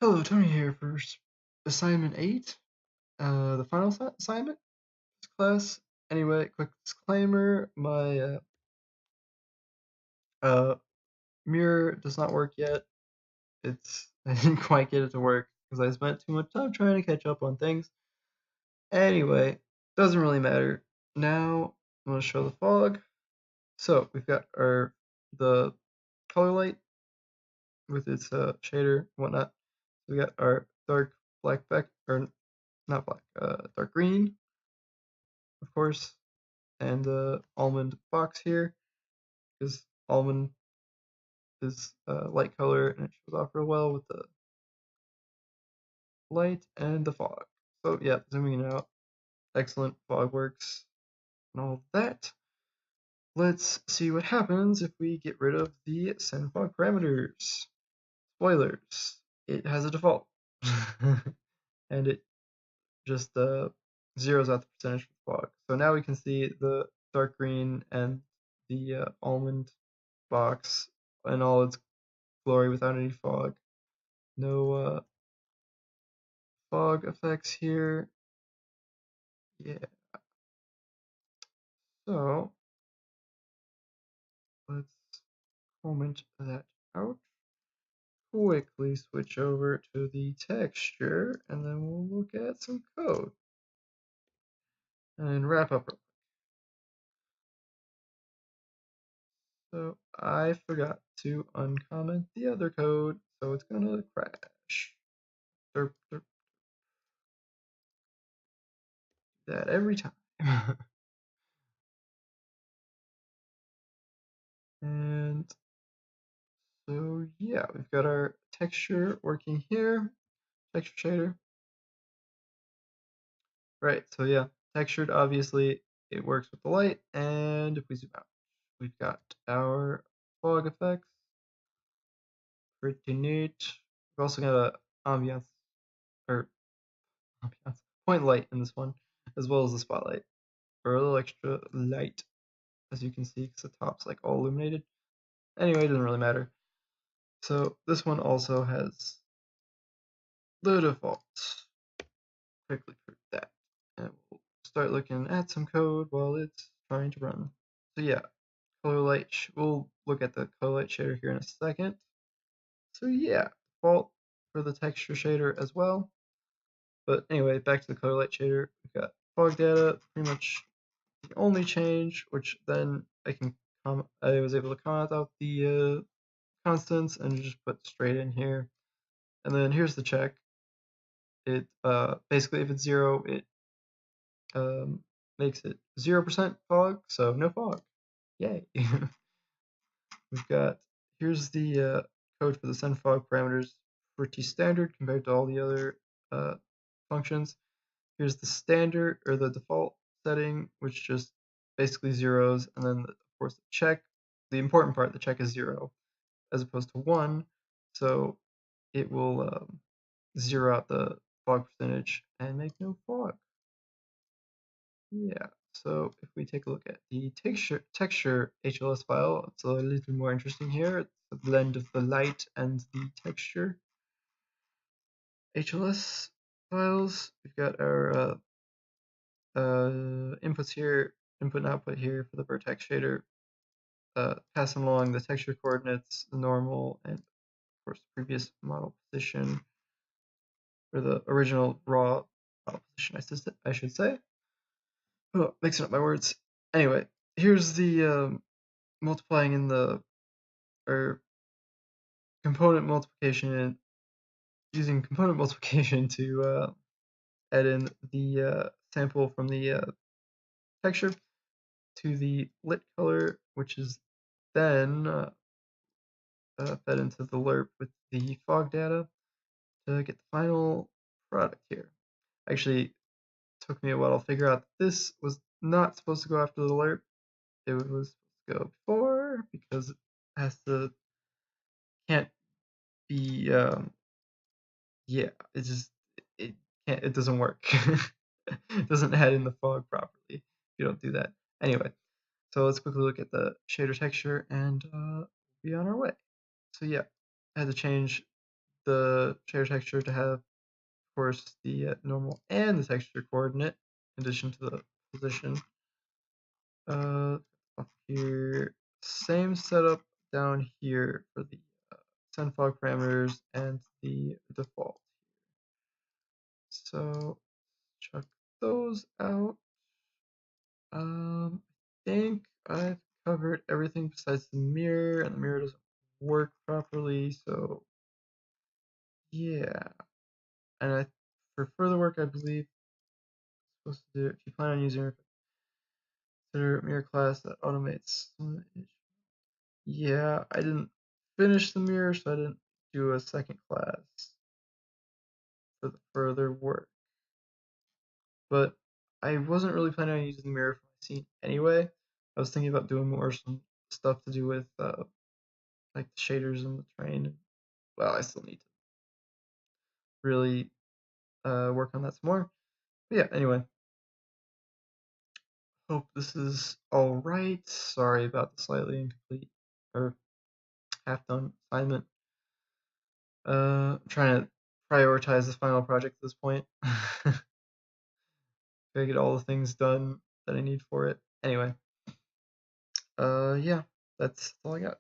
Hello, Tony here for Assignment 8, the final assignment this class. Anyway, quick disclaimer, my uh, mirror does not work yet. I didn't quite get it to work because I spent too much time trying to catch up on things. Anyway, doesn't really matter. Now, I'm going to show the fog. So, we've got the color light with its shader and whatnot. We got our dark black or not black, dark green, of course, and the almond box here because almond is light color and it shows off real well with the light and the fog. So yeah, zooming in out, excellent fog works and all of that. Let's see what happens if we get rid of the send fog parameters. Spoilers, it has a default and it just zeroes out the percentage for the fog. So now we can see the dark green and the almond box in all its glory without any fog. No fog effects here. Yeah. So let's comment that out. Quickly switch over to the texture and then we'll look at some code and wrap up. So I forgot to uncomment the other code, so it's gonna crash. Derp, derp, that every time. And so yeah, we've got our texture working here, texture shader. Right, so yeah, textured, obviously, it works with the light, and if we zoom out, we've got our fog effects, pretty neat. We've also got a ambiance, or ambiance, point light in this one, as well as the spotlight, for a little extra light, as you can see, because the top's like all illuminated. Anyway, it doesn't really matter. So this one also has the default. Quickly prove that, and we'll start looking at some code while it's trying to run. So yeah, color light. We'll look at the color light shader here in a second. So yeah, default for the texture shader as well. But anyway, back to the color light shader. We've got fog data, pretty much the only change, which then I was able to comment out the constants and just put straight in here. And then here's the check. It basically if it's 0, it makes it 0% fog, so no fog. Yay. We've got, here's the code for the send fog parameters, pretty standard compared to all the other functions. Here's the standard or the default setting, which just basically zeros, and then of course the check. The important part, the check is 0 as opposed to 1, so it will zero out the fog percentage and make no fog. Yeah, so if we take a look at the texture HLS file, it's a little more interesting here. It's a blend of the light and the texture HLS files. We've got our inputs here, input and output here for the vertex shader, passing along the texture coordinates, the normal, and of course the previous model position, or the original raw model position, I should say. Oh, mixing up my words. Anyway, here's the multiplying in the or component multiplication and using component multiplication to add in the sample from the texture to the lit color, which is then fed into the lerp with the fog data to get the final product here. Actually, took me a while to figure out that this was not supposed to go after the lerp. It was supposed to go before because it has to can't be yeah, it can't it doesn't work. It doesn't add in the fog properly if you don't do that. Anyway, so let's quickly look at the shader texture and be on our way. So yeah, I had to change the shader texture to have, of course, the normal and the texture coordinate in addition to the position. Up here, same setup down here for the send fog parameters and the default. So check those out. I think I've covered everything besides the mirror, and the mirror doesn't work properly, so yeah. And for further work, I believe I'm supposed to do, if you plan on using it, consider mirror class that automates. Yeah, I didn't finish the mirror, so I didn't do a second class for the further work. But I wasn't really planning on using the mirror for my scene anyway. I was thinking about doing some stuff to do with like the shaders in the train. Well, I still need to really work on that some more. But yeah, anyway, hope this is all right. Sorry about the slightly incomplete or half done assignment. I'm trying to prioritize this final project at this point. Gotta get all the things done that I need for it. Anyway, yeah, that's all I got.